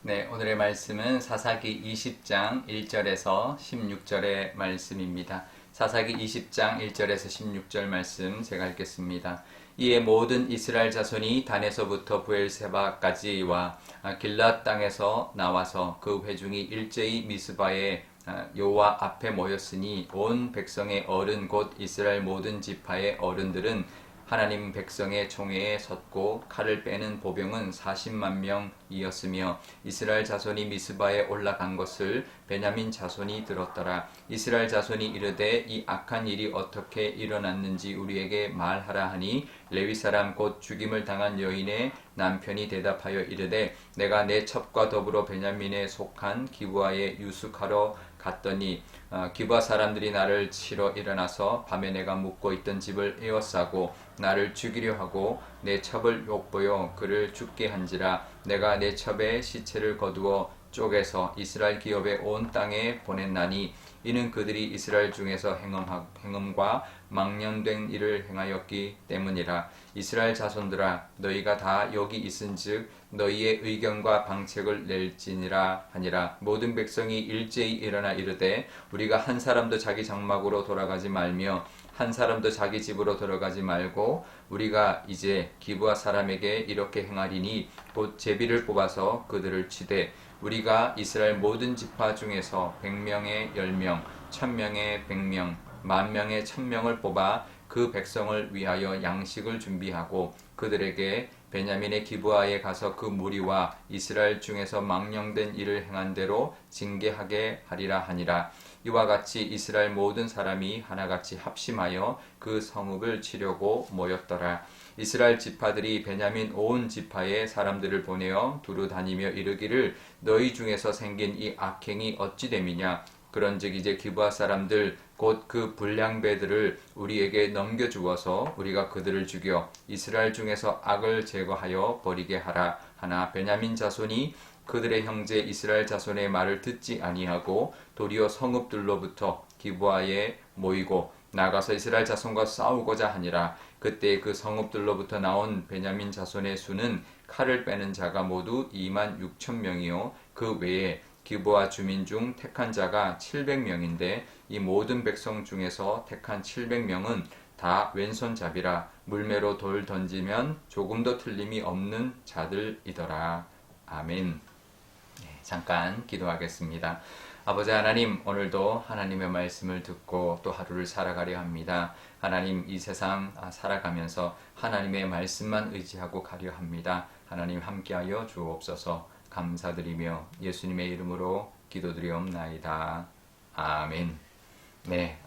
네, 오늘의 말씀은 사사기 20장 1절에서 16절의 말씀입니다. 사사기 20장 1절에서 16절 말씀 제가 읽겠습니다. 이에 모든 이스라엘 자손이 단에서부터 브엘세바까지와 길랏 땅에서 나와서 그 회중이 일제히 미스바에 여호와 앞에 모였으니 온 백성의 어른 곧 이스라엘 모든 지파의 어른들은 하나님 백성의 총회에 섰고 칼을 빼는 보병은 40만 명이었으며 이스라엘 자손이 미스바에 올라간 것을 베냐민 자손이 들었더라. 이스라엘 자손이 이르되 이 악한 일이 어떻게 일어났는지 우리에게 말하라 하니 레위 사람 곧 죽임을 당한 여인의 남편이 대답하여 이르되 내가 내 첩과 더불어 베냐민에 속한 기브아에 유숙하러 갔더니 기브아 사람들이 나를 치러 일어나서 밤에 내가 묵고 있던 집을 에워싸고 나를 죽이려 하고 내 첩을 욕보여 그를 죽게 한지라. 내가 내 첩의 시체를 거두어 쪼개서 이스라엘 기업의 온 땅에 보냈나니 이는 그들이 이스라엘 중에서 행음과 망령된 일을 행하였기 때문이라. 이스라엘 자손들아 너희가 다 여기 있은즉 너희의 의견과 방책을 낼지니라 하니라. 모든 백성이 일제히 일어나 이르되 우리가 한 사람도 자기 장막으로 돌아가지 말며 한 사람도 자기 집으로 들어가지 말고 우리가 이제 기브아 사람에게 이렇게 행하리니 곧 제비를 뽑아서 그들을 치되 우리가 이스라엘 모든 지파 중에서 100명에 10명, 1000명에 100명, 10,000명에 1000명을 뽑아 그 백성을 위하여 양식을 준비하고 그들에게 베냐민의 기브아에 가서 그 무리와 이스라엘 중에서 망령된 일을 행한 대로 징계하게 하리라 하니라. 이와 같이 이스라엘 모든 사람이 하나같이 합심하여 그 성읍을 치려고 모였더라. 이스라엘 지파들이 베냐민 온 지파의 사람들을 보내어 두루 다니며 이르기를 너희 중에서 생긴 이 악행이 어찌 됨이냐. 그런즉 이제 기브아 사람들 곧 그 불량배들을 우리에게 넘겨주어서 우리가 그들을 죽여 이스라엘 중에서 악을 제거하여 버리게 하라 하나 베냐민 자손이 그들의 형제 이스라엘 자손의 말을 듣지 아니하고 도리어 성읍들로부터 기브아에 모이고 나가서 이스라엘 자손과 싸우고자 하니라. 그때 그 성읍들로부터 나온 베냐민 자손의 수는 칼을 빼는 자가 모두 26,000명이요 그 외에 기브아 주민 중 택한 자가 700명인데 이 모든 백성 중에서 택한 700명은 다 왼손잡이라 물매로 돌 던지면 조금도 틀림이 없는 자들이더라. 아멘. 잠깐 기도하겠습니다. 아버지 하나님, 오늘도 하나님의 말씀을 듣고 또 하루를 살아가려 합니다. 하나님, 이 세상 살아가면서 하나님의 말씀만 의지하고 가려 합니다. 하나님 함께하여 주옵소서. 감사드리며 예수님의 이름으로 기도드리옵나이다. 아멘. 네,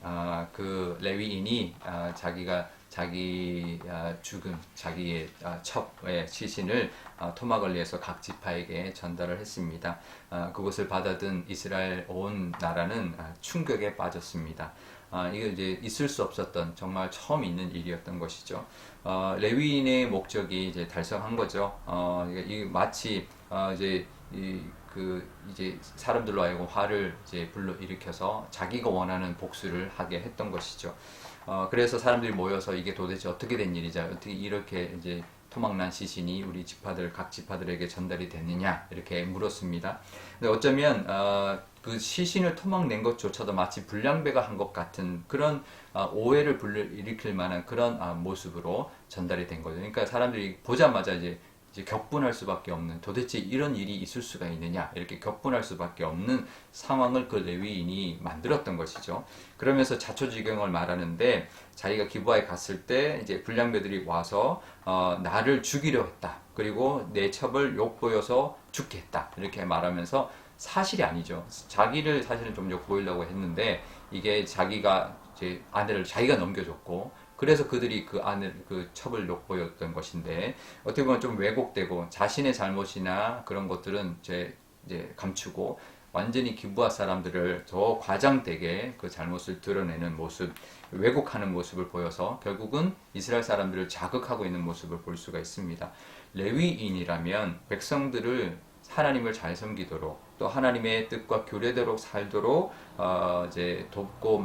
그 레위인이 자기 죽음, 자기의 첩의 시신을 토막을리에서 각 지파에게 전달을 했습니다. 그것을 받아든 이스라엘 온 나라는 충격에 빠졌습니다. 이게 이제 있을 수 없었던 정말 처음 있는 일이었던 것이죠. 레위인의 목적이 이제 달성한 거죠. 이 마치 이제 사람들로 하여금 화를 이제 불러 일으켜서 자기가 원하는 복수를 하게 했던 것이죠. 그래서 사람들이 모여서 이게 도대체 어떻게 된 일이자 어떻게 이렇게 이제 토막난 시신이 우리 각 지파들에게 전달이 됐느냐 이렇게 물었습니다. 근데 어쩌면 그 시신을 토막낸 것조차도 마치 불량배가 한 것 같은 그런 오해를 일으킬 만한 그런 모습으로 전달이 된 거죠. 그러니까 사람들이 보자마자 이제 격분할 수밖에 없는 도대체 이런 일이 있을 수가 있느냐 이렇게 격분할 수밖에 없는 상황을 그 레위인이 만들었던 것이죠. 그러면서 자초지경을 말하는데 자기가 기브아에 갔을 때 이제 불량배들이 와서 나를 죽이려 했다. 그리고 내 첩을 욕보여서 죽게 했다. 이렇게 말하면서 사실이 아니죠. 자기를 사실은 좀 욕보이려고 했는데 이게 자기가 이제 아내를 자기가 넘겨줬고 그래서 그들이 그 첩을 욕보였던 것인데 어떻게 보면 좀 왜곡되고 자신의 잘못이나 그런 것들은 이제 감추고 완전히 기브아 사람들을 더 과장되게 그 잘못을 드러내는 모습, 왜곡하는 모습을 보여서 결국은 이스라엘 사람들을 자극하고 있는 모습을 볼 수가 있습니다. 레위인이라면 백성들을 하나님을 잘 섬기도록 또 하나님의 뜻과 규례대로 살도록 이제 돕고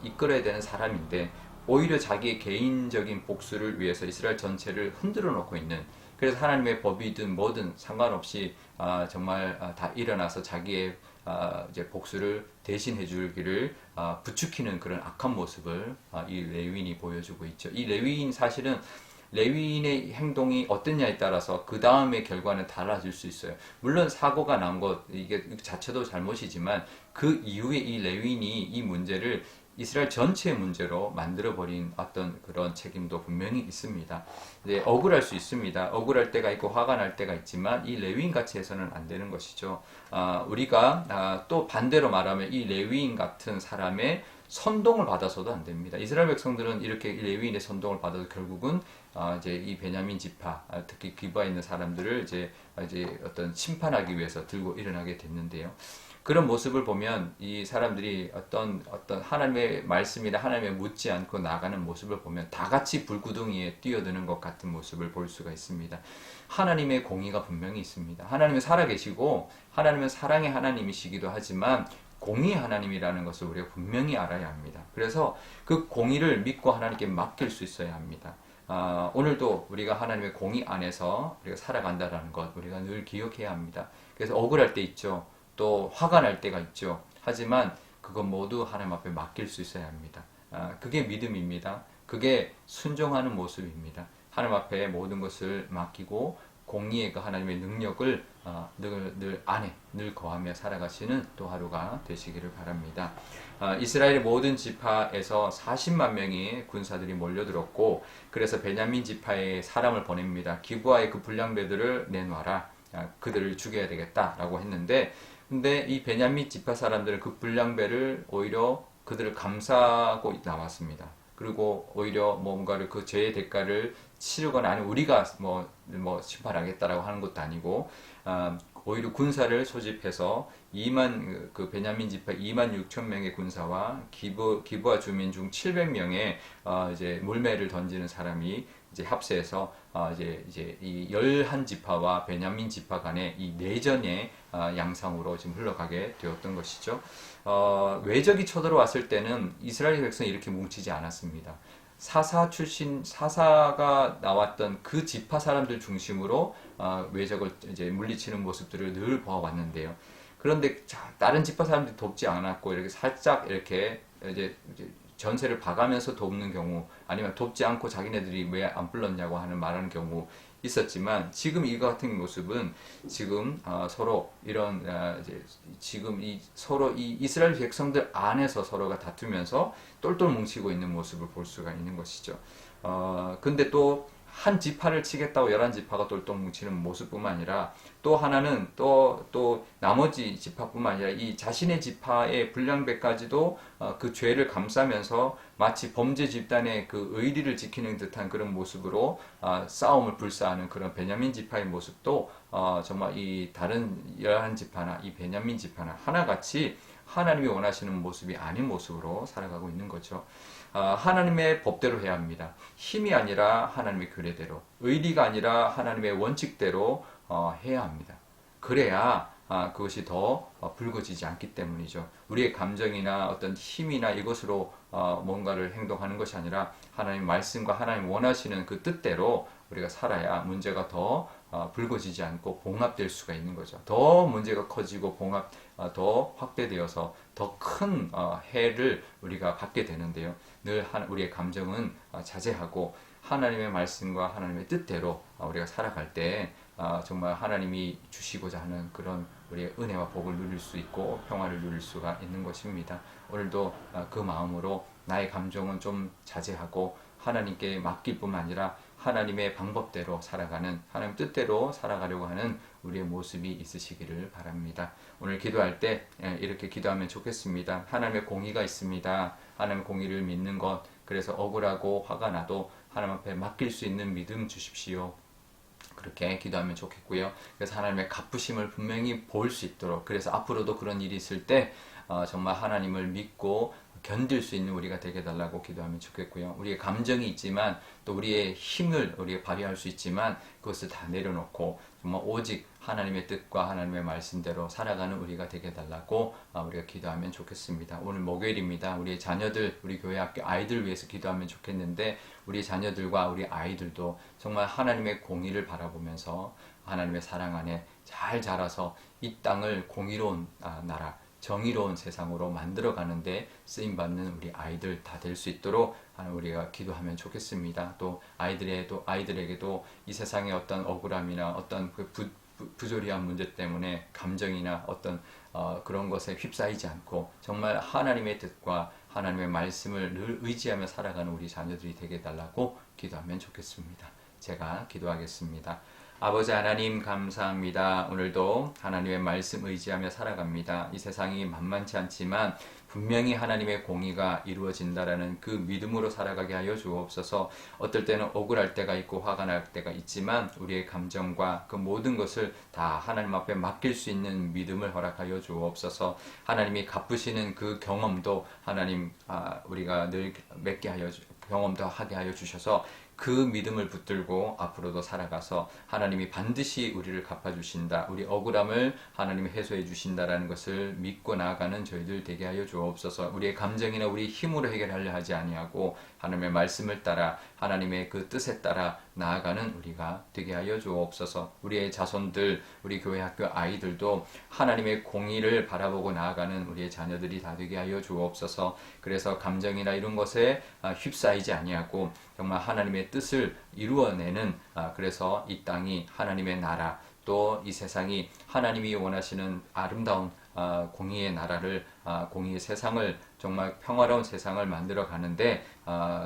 이끌어야 되는 사람인데 오히려 자기의 개인적인 복수를 위해서 이스라엘 전체를 흔들어 놓고 있는 그래서 하나님의 법이든 뭐든 상관없이 정말 다 일어나서 자기의 이제 복수를 대신해 주기를 부추기는 그런 악한 모습을 이 레위인이 보여주고 있죠. 이 레위인 사실은 레위인의 행동이 어떠냐에 따라서 그 다음의 결과는 달라질 수 있어요. 물론 사고가 난 것 이게 자체도 잘못이지만 그 이후에 이 레위인이 이 문제를 이스라엘 전체의 문제로 만들어버린 어떤 그런 책임도 분명히 있습니다. 이제 억울할 수 있습니다. 억울할 때가 있고 화가 날 때가 있지만 이 레위인 같이 해서는 안 되는 것이죠. 우리가 또 반대로 말하면 이 레위인 같은 사람의 선동을 받아서도 안 됩니다. 이스라엘 백성들은 이렇게 레위인의 선동을 받아서 결국은 이제 이 베냐민 지파, 특히 기브아에 있는 사람들을 이제 어떤 심판하기 위해서 들고 일어나게 됐는데요. 그런 모습을 보면 이 사람들이 어떤 하나님의 말씀이나 하나님의 묻지 않고 나가는 모습을 보면 다 같이 불구덩이에 뛰어드는 것 같은 모습을 볼 수가 있습니다. 하나님의 공의가 분명히 있습니다. 하나님은 살아계시고 하나님은 사랑의 하나님이시기도 하지만 공의 하나님이라는 것을 우리가 분명히 알아야 합니다. 그래서 그 공의를 믿고 하나님께 맡길 수 있어야 합니다. 오늘도 우리가 하나님의 공의 안에서 우리가 살아간다는 것 우리가 늘 기억해야 합니다. 그래서 억울할 때 있죠. 또 화가 날 때가 있죠. 하지만 그건 모두 하나님 앞에 맡길 수 있어야 합니다. 그게 믿음입니다. 그게 순종하는 모습입니다. 하나님 앞에 모든 것을 맡기고 공의의 그 하나님의 능력을 늘 거하며 살아가시는 또 하루가 되시기를 바랍니다. 이스라엘의 모든 지파에서 40만 명의 군사들이 몰려들었고 그래서 베냐민 지파에 사람을 보냅니다. 기브아의 그 불량배들을 내놔라. 그들을 죽여야 되겠다라고 했는데 근데 이 베냐민 지파 사람들은 그 불량배를 오히려 그들을 감싸고 나왔습니다. 그리고 오히려 뭔가를 그 죄의 대가를 치르거나 아니면 우리가 뭐 심판하겠다라고 하는 것도 아니고 오히려 군사를 소집해서 그 베냐민 지파 2만 6천 명의 군사와 기브아 주민 중 700명의 이제 물매를 던지는 사람이 이제 합세해서 이제 이 11지파와 베냐민 지파 간의 이 내전의 양상으로 지금 흘러가게 되었던 것이죠. 외적이 쳐들어왔을 때는 이스라엘 백성이 이렇게 뭉치지 않았습니다. 사사가 나왔던 그 지파 사람들 중심으로 외적을 이제 물리치는 모습들을 늘 보아왔는데요. 그런데 다른 지파 사람들이 돕지 않았고 이렇게 살짝 이렇게 이제 전세를 봐가면서 돕는 경우 아니면 돕지 않고 자기네들이 왜 안 불렀냐고 말하는 경우 있었지만 지금 이 같은 모습은 지금 서로 이런 지금 서로 이 이스라엘 백성들 안에서 서로가 다투면서 똘똘 뭉치고 있는 모습을 볼 수가 있는 것이죠. 근데 또 한 지파를 치겠다고 11지파가 똘똘 뭉치는 모습뿐만 아니라 또 하나는 또 나머지 지파뿐만 아니라 이 자신의 지파의 불량배까지도 그 죄를 감싸면서 마치 범죄 집단의 그 의리를 지키는 듯한 그런 모습으로 싸움을 불사하는 그런 베냐민 지파의 모습도 정말 이 다른 11지파나 이 베냐민 지파나 하나같이 하나님이 원하시는 모습이 아닌 모습으로 살아가고 있는 거죠. 하나님의 법대로 해야 합니다. 힘이 아니라 하나님의 규례대로, 의리가 아니라 하나님의 원칙대로 해야 합니다. 그래야 그것이 더 불거지지 않기 때문이죠. 우리의 감정이나 어떤 힘이나 이것으로 뭔가를 행동하는 것이 아니라 하나님 말씀과 하나님 원하시는 그 뜻대로 우리가 살아야 문제가 더 불거지지 않고 봉합될 수가 있는 거죠. 더 문제가 커지고 더 확대되어서 더 큰 해를 우리가 받게 되는데요. 늘 우리의 감정은 자제하고 하나님의 말씀과 하나님의 뜻대로 우리가 살아갈 때 정말 하나님이 주시고자 하는 그런 우리의 은혜와 복을 누릴 수 있고 평화를 누릴 수가 있는 것입니다. 오늘도 그 마음으로 나의 감정은 좀 자제하고 하나님께 맡길 뿐만 아니라 하나님의 방법대로 살아가는 하나님 뜻대로 살아가려고 하는 우리의 모습이 있으시기를 바랍니다. 오늘 기도할 때 이렇게 기도하면 좋겠습니다. 하나님의 공의가 있습니다. 하나님의 공의를 믿는 것, 그래서 억울하고 화가 나도 하나님 앞에 맡길 수 있는 믿음 주십시오. 그렇게 기도하면 좋겠고요. 그래서 하나님의 갚으심을 분명히 볼 수 있도록, 그래서 앞으로도 그런 일이 있을 때 정말 하나님을 믿고 견딜 수 있는 우리가 되게 해달라고 기도하면 좋겠고요. 우리의 감정이 있지만 또 우리의 힘을 우리가 발휘할 수 있지만 그것을 다 내려놓고 정말 오직 하나님의 뜻과 하나님의 말씀대로 살아가는 우리가 되게 해달라고 우리가 기도하면 좋겠습니다. 오늘 목요일입니다. 우리의 자녀들, 우리 교회 학교 아이들 위해서 기도하면 좋겠는데 우리 자녀들과 우리 아이들도 정말 하나님의 공의를 바라보면서 하나님의 사랑 안에 잘 자라서 이 땅을 공의로운 나라, 정의로운 세상으로 만들어 가는데 쓰임 받는 우리 아이들 다 될 수 있도록 우리가 기도하면 좋겠습니다. 또 아이들에게도 이 세상의 어떤 억울함이나 어떤 부조리한 문제 때문에 감정이나 어떤 그런 것에 휩싸이지 않고 정말 하나님의 뜻과 하나님의 말씀을 늘 의지하며 살아가는 우리 자녀들이 되게 해달라고 기도하면 좋겠습니다. 제가 기도하겠습니다. 아버지 하나님 감사합니다. 오늘도 하나님의 말씀 의지하며 살아갑니다. 이 세상이 만만치 않지만 분명히 하나님의 공의가 이루어진다라는 그 믿음으로 살아가게 하여 주옵소서. 어떨 때는 억울할 때가 있고 화가 날 때가 있지만 우리의 감정과 그 모든 것을 다 하나님 앞에 맡길 수 있는 믿음을 허락하여 주옵소서. 하나님이 갚으시는 그 경험도 하나님 우리가 늘 경험도 하게 하여 주셔서 그 믿음을 붙들고 앞으로도 살아가서 하나님이 반드시 우리를 갚아주신다. 우리 억울함을 하나님이 해소해 주신다라는 것을 믿고 나아가는 저희들 되게 하여 주옵소서. 우리의 감정이나 우리 힘으로 해결하려 하지 아니하고 하나님의 말씀을 따라 하나님의 그 뜻에 따라 나아가는 우리가 되게 하여 주옵소서. 우리의 자손들, 우리 교회 학교 아이들도 하나님의 공의를 바라보고 나아가는 우리의 자녀들이 다 되게 하여 주옵소서. 그래서 감정이나 이런 것에 휩싸이지 아니하고 정말 하나님의 뜻을 이루어내는 그래서 이 땅이 하나님의 나라 또 이 세상이 하나님이 원하시는 아름다운 공의의 나라를 공의의 세상을 정말 평화로운 세상을 만들어 가는데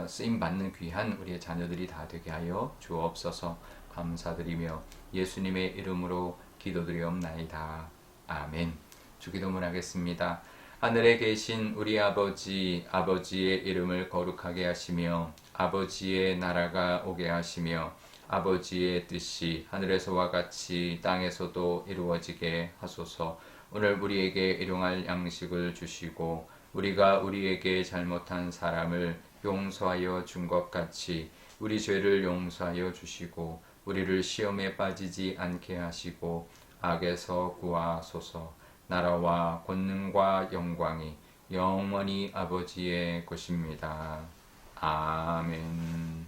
쓰임 받는 귀한 우리의 자녀들이 다 되게 하여 주옵소서. 감사드리며 예수님의 이름으로 기도드리옵나이다. 아멘. 주기도문 하겠습니다. 하늘에 계신 우리 아버지의 이름을 거룩하게 하시며 아버지의 나라가 오게 하시며 아버지의 뜻이 하늘에서와 같이 땅에서도 이루어지게 하소서. 오늘 우리에게 일용할 양식을 주시고 우리가 우리에게 잘못한 사람을 용서하여 준 것 같이 우리 죄를 용서하여 주시고 우리를 시험에 빠지지 않게 하시고 악에서 구하소서. 나라와 권능과 영광이 영원히 아버지의 것입니다. 아멘.